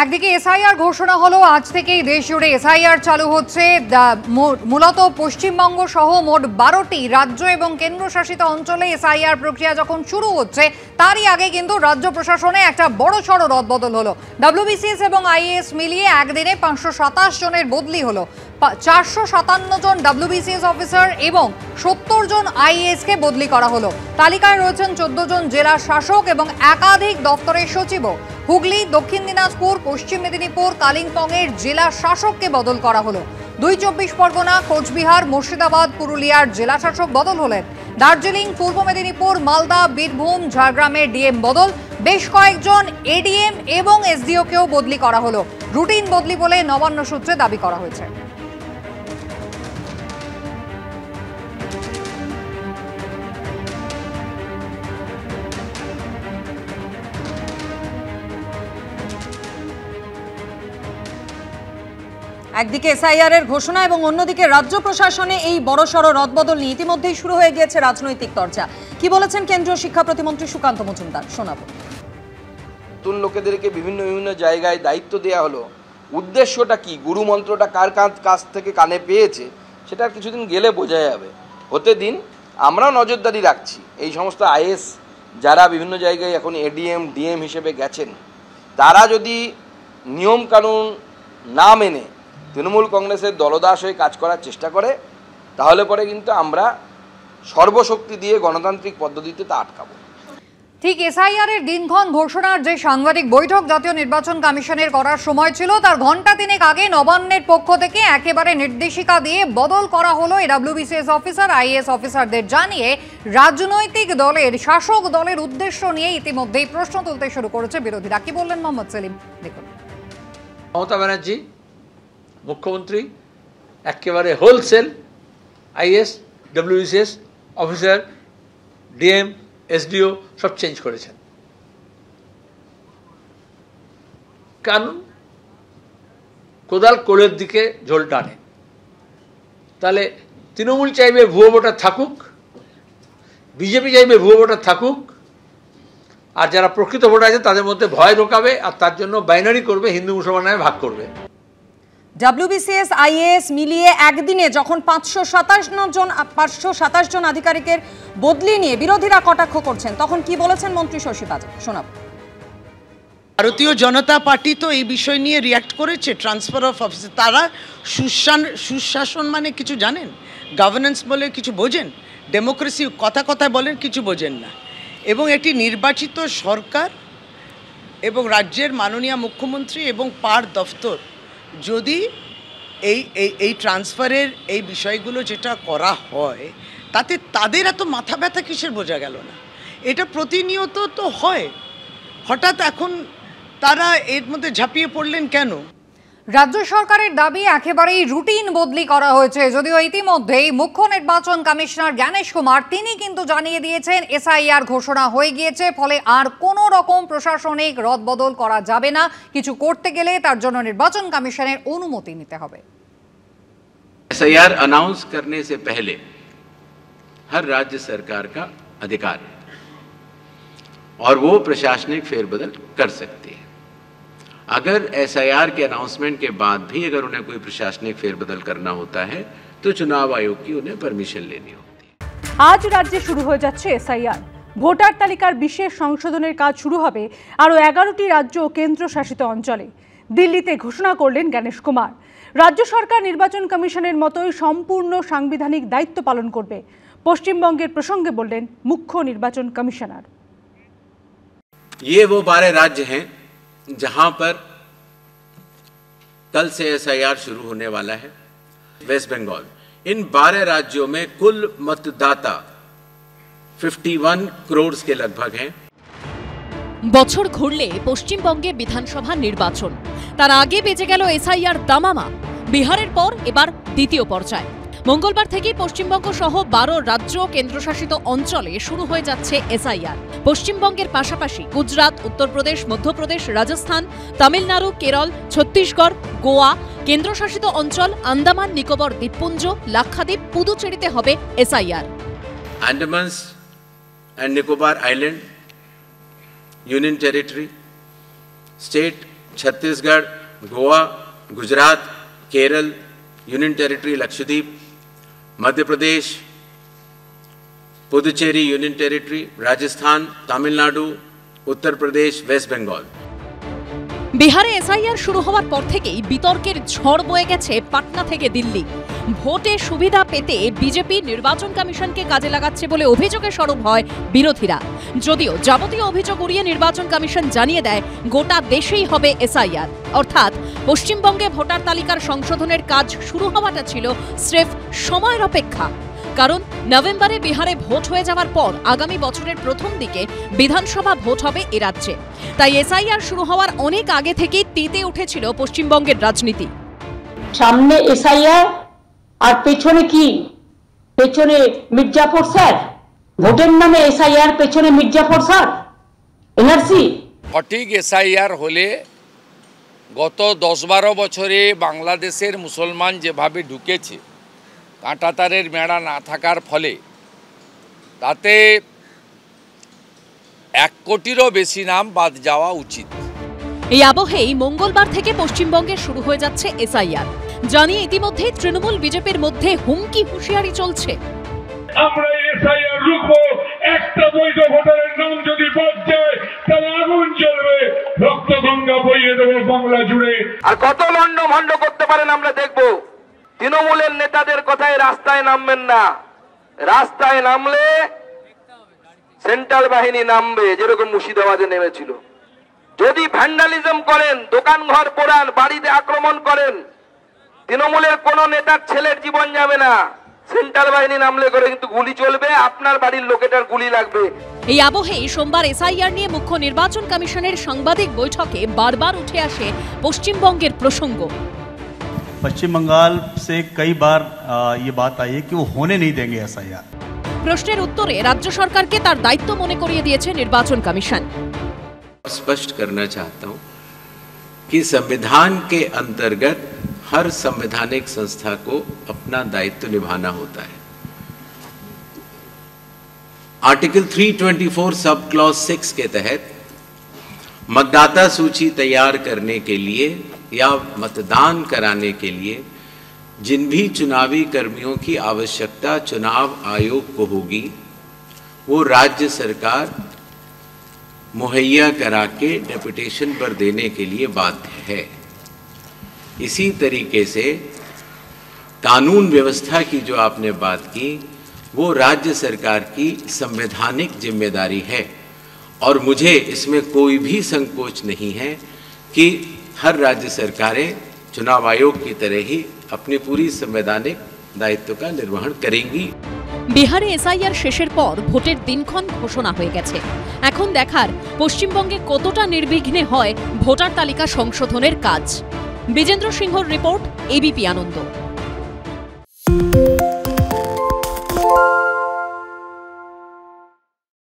একদিকে এসআইআর ঘোষণা হলো, আজ থেকেই দেশ জুড়ে এসআইআর চালু হচ্ছে। মূলত পশ্চিমবঙ্গ সহ মোট 12টি রাজ্য এবং কেন্দ্রশাসিত অঞ্চলে এসআইআর প্রক্রিয়া যখন শুরু হচ্ছে, তারই আগে কিন্তু রাজ্য প্রশাসনে একটা বড়সড় রদবদল হলো। ডব্লিউবিসিএস এবং আইএএস মিলিয়ে একদিনে 527 জনের বদলি হলো। 457 জন ডব্লিউবিসিএস অফিসার এবং 70 জন আইএএসকে বদলি করা হলো। তালিকায় রয়েছেন 14 জন জেলা শাসক এবং একাধিক দপ্তরের সচিবও। হুগলি, দক্ষিণ দিনাজপুর, পশ্চিম মেদিনীপুর, কালিম্পংয়ের জেলা শাসককে বদল করা হলো। 2 চব্বিশ পরগনা, কোচবিহার, মুর্শিদাবাদ, পুরুলিয়ার জেলা শাসক বদল হলেন। দার্জিলিং, পূর্ব মেদিনীপুর, মালদা, বীরভূম, ঝাড়গ্রামের ডিএম বদল। বেশ কয়েকজন এডিএম এবং এসডিওকেও বদলি করা হলো। রুটিন বদলি বলে নবান্ন সূত্রে দাবি করা হয়েছে। একদিকে এসআইআর এর ঘোষণা এবং অন্যদিকে রাজ্য প্রশাসনে এই বড়সড় রদবদল নিয়ে ইতিমধ্যেই শুরু হয়ে গিয়েছে রাজনৈতিক চর্চা। কি বলেছেন কেন্দ্রীয় শিক্ষা প্রতিমন্ত্রী সুকান্ত মজুমদার, শোনাবো। নতুন লোকেদেরকে বিভিন্ন বিভিন্ন জায়গায় দায়িত্ব দেওয়া হলো, উদ্দেশ্যটা কি, গুরু মন্ত্রটা কার কাছ থেকে কানে পেয়েছে সেটা কিছুদিন গেলে বোঝা যাবে। হতে দিন, আমরাও নজরদারি রাখছি। এই সমস্ত আইএস যারা বিভিন্ন জায়গায় এখন এডিএম ডিএম হিসেবে গেছেন, তারা যদি নিয়ম কানুন না মেনে তৃণমূল কংগ্রেসের দলদাস হয়ে কাজ করার চেষ্টা করে, তাহলে পরে কিন্তু আমরা সর্বশক্তি দিয়ে গণতান্ত্রিক পদ্ধতিতে তা আটকাবো। ঠিক এসআইআর এর দিনক্ষণ ঘোষণার যে সাংবাদিক বৈঠক জাতীয় নির্বাচন কমিশনের করার সময় ছিল, তার ঘন্টা তিনেক আগে নবান্নের পক্ষ থেকে একেবারে নির্দেশিকা দিয়ে বদল করা হলো ডব্লিউবিসিএস অফিসার, আইএএস অফিসারদের জানিয়ে রাজনৈতিক দলের, শাসক দলের উদ্দেশ্য নিয়ে ইতিমধ্যেই প্রশ্ন তুলতে শুরু করেছে বিরোধীরা। কি বললেন মোহাম্মদ সেলিম, দেখুন। মমতা ব্যানার্জি মুখ্যমন্ত্রী একেবারে wholesale is, WBCS officer, DM, SDO সব চেঞ্জ করেছেন। কানুন কোদাল কোলের দিকে ঝোল টানে। তাহলে তৃণমূল চাইবে ভুয়ো ভোটার থাকুক, বিজেপি চাইবে ভুয়ো ভোটার থাকুক, আর যারা প্রকৃত ভোটার আছে তাদের মধ্যে ভয় ঢোকাবে, আর তার জন্য বাইনারি করবে, হিন্দু মুসলমানের ভাগ করবে। ডব্লিউবিসিএস আইএএস মিলিয়ে একদিনে যখন 527 জন আধিকারিকের বদলি নিয়ে বিরোধীরা কটাক্ষ করছেন, তখন কি বলেছেন মন্ত্রী শশী পাজা, শোনাব। ভারতীয় জনতা পার্টি তো এই বিষয় নিয়ে রিয়াক্ট করেছে, ট্রান্সফার অফ অফিস। তারা সুশাসন মানে কিছু জানেন, গভর্নেন্স বলে কিছু বোঝেন, ডেমোক্রেসি কথা বলেন, কিছু বোঝেন না। এবং একটি নির্বাচিত সরকার এবং রাজ্যের মাননীয় মুখ্যমন্ত্রী এবং পার দফতর যদি এই ট্রান্সফারের এই বিষয়গুলো যেটা করা হয়, তাতে তাদের এত মাথা ব্যথা কিসের বোঝা গেল না? এটা প্রতিনিয়ত তো হয়, হঠাৎ এখন তারা এর মধ্যে ঝাঁপিয়ে পড়লেন কেন? রাজ্য সরকারের দাবি একেবারেই রুটিন বদলি করা হয়েছে। যদিও ইতিমধ্যেই মুখ্য নির্বাচন কমিশনার জ্ঞানেশ কুমার তিনি কিন্তু জানিয়ে দিয়েছেন এসআইআর ঘোষণা হয়ে গিয়েছে, ফলে আর কোনো রকম প্রশাসনিক রদবদল করা যাবে না। কিছু করতে গেলে তার জন্য নির্বাচন কমিশনের অনুমতি নিতে হবে। एसआईआर अनाउंस करने से पहले हर राज्य सरकार का अधिकार है और वो प्रशासनिक फेरबदल कर सकती है। अगर एसआईआर के अनाउंसमेंट के बाद भी अगर उन्हें कोई प्रशासनिक फेरबदल करना होता है तो चुनाव आयोग की उन्हें परमिशन लेनी होती है। আজ রাজ্যে শুরু হয়ে যাচ্ছে এসআইআর। ভোটার তালিকার বিশেষ সংশোধনের কাজ শুরু হবে আরও 11টি রাজ্য ও কেন্দ্রশাসিত অঞ্চলে। দিল্লিতে ঘোষণা করলেন জ্ঞানেশ কুমার, রাজ্য সরকার নির্বাচন কমিশনের মতোই সম্পূর্ণ সাংবিধানিক দায়িত্ব পালন করবে। পশ্চিমবঙ্গের প্রসঙ্গে বললেন মুখ্য নির্বাচন কমিশনার। ये वो 12 राज्य हैं जहां पर कल से एसआईआर शुरू होने वाला है। वेस्ट बंगाल, इन 12 राज्यों में कुल मतदाता 51 करोड़ के लगभग हैं। বছর ঘুরলে পশ্চিমবঙ্গে বিধানসভা নির্বাচন, তার আগে বেজে গেল এসআইআর দামামা। বিহারের পর এবার দ্বিতীয় পর্যায়। মঙ্গলবার থেকে পশ্চিমবঙ্গ সহ 12 রাজ্য কেন্দ্রশাসিত অঞ্চলে শুরু হয়ে যাচ্ছে এসআইআর। পশ্চিমবঙ্গের পাশাপাশি গুজরাট, উত্তরপ্রদেশ, মধ্যপ্রদেশ, রাজস্থান, তামিলনাড়ু, কেরল, ছত্তিশগড়, গোয়া, কেন্দ্রশাসিত অঞ্চল আন্দামান নিকোবর দ্বীপপুঞ্জ, লাক্ষাদ্বীপ, পুদুচেরিতে হবে SIR. Andaman and Nicobar island, union territory, state Chhattisgarh, Goa, Gujarat, Kerala, union territory Lakshadweep, Madhya Pradesh, Puducherry union territory, Rajasthan, Tamil Nadu, Uttar Pradesh, west Bengal. বিহারে এসআইআর শুরু হওয়ার পর থেকেই বিতর্কের ঝড় বয়ে গেছে পাটনা থেকে দিল্লি। ভোটে সুবিধা পেতে বিজেপি নির্বাচন কমিশনকে কাজে লাগাচ্ছে বলে অভিযোগে সরব হয় বিরোধীরা। যদিও যাবতীয় অভিযোগ উড়িয়ে নির্বাচন কমিশন জানিয়ে দেয় গোটা দেশেই হবে এসআইআর, অর্থাৎ পশ্চিমবঙ্গে ভোটার তালিকার সংশোধনের কাজ শুরু হওয়াটা ছিল স্রেফ সময়ের অপেক্ষা। কারণ নভেম্বরে বিহারে ভোট হয়ে যাওয়ার পর আগামী বছরের প্রথম দিকে বিধানসভা ভোট হবে এ রাজ্যে। তাই এসআইআর শুরু হওয়ার অনেক আগে থেকেই তেতে উঠেছিল পশ্চিমবঙ্গের রাজনীতি। সামনে এসআইআর আর পেছনে কি? পেছনে মির্জাফর স্যার, ভোটের নামে এসআইআর, পেছনে মির্জাফর স্যার, এনআরসি। সঠিক এসআইআর হলে গত 10-12 বছরে বাংলাদেশের মুসলমান যেভাবে ঢুকেছে কাঁটাতারের মেড়া না থাকার ফলে, তাতে 1 কোটিরও বেশি নাম বাদ যাওয়া উচিত। এই আবহেই মঙ্গলবার থেকে পশ্চিমবঙ্গে শুরু হয়ে যাচ্ছে এসআইআর। জানিয়ে ইতিমধ্যে তৃণমূল বিজেপির মধ্যে হুমকি হুঁশিয়ারি চলছে। আমরা এসআইআর রুখবো, একটা বৈধ ভোটারের নাম যদি বাদ যায় তাহলে আগুন জ্বলবে, রক্ত গঙ্গা বইয়ে দেবো বাংলা জুড়ে। আর কত লন্ড ভন্ড করতে পারেন আমরা দেখব। তৃণমূলের নেতাদের কথায় রাস্তায় নামবেন না, রাস্তায় নামলে সেন্ট্রাল বাহিনী নামবে, যেরকম মুর্শিদাবাদে নেমেছিল। যদি ভ্যান্ডালিজম করেন, দোকান ঘর পোড়ান, বাড়িতে আক্রমণ করেন, তৃণমূলের কোন নেতার ছেলের জীবন যাবে না। সেন্ট্রাল বাহিনী নামলে করে কিন্তু গুলি চলবে, আপনার বাড়ির লোকেটার গুলি লাগবে। এই আবহেই সোমবার এসআইআর নিয়ে মুখ্য নির্বাচন কমিশনের সাংবাদিক বৈঠকে বারবার উঠে আসে পশ্চিমবঙ্গের প্রসঙ্গ। पश्चिम बंगाल से कई बार ये बात आई है कि वो होने नहीं देंगे एसआईआर। প্রশ্নের উত্তরে রাজ্য সরকারকে তার দায়িত্ব মনে করিয়ে দিয়েছে নির্বাচন কমিশন। स्पष्ट करना चाहता हूं कि संविधान के अंतर्गत हर संवैधानिक संस्था को अपना दायित्व निभाना होता है। आर्टिकल 324 सब क्लॉज 6 के तहत मतदाता सूची तैयार करने के लिए या मतदान कराने के लिए जिन भी चुनावी कर्मियों की आवश्यकता चुनाव आयोग को होगी, वो राज्य सरकार मुहैया करा के डेपुटेशन पर देने के लिए बाध्य है। इसी तरीके से कानून व्यवस्था की जो आपने बात की, वो राज्य सरकार की संवैधानिक जिम्मेदारी है और मुझे इसमें कोई भी संकोच नहीं है कि हर राज्य सरकारें चुनाव आयोग की तरह ही अपनी पूरी संवैधानिक दायित्व का निर्वहन करेंगी। বিহারে এসআইআর শেষের পর ভোটের দিনক্ষণ ঘোষণা হয়ে গেছে। এখন দেখার পশ্চিমবঙ্গে কতটা নির্বিঘ্নে হয় ভোটার তালিকা সংশোধনের কাজ। বিজেন্দ্র সিংহর রিপোর্ট, এবিপি আনন্দ।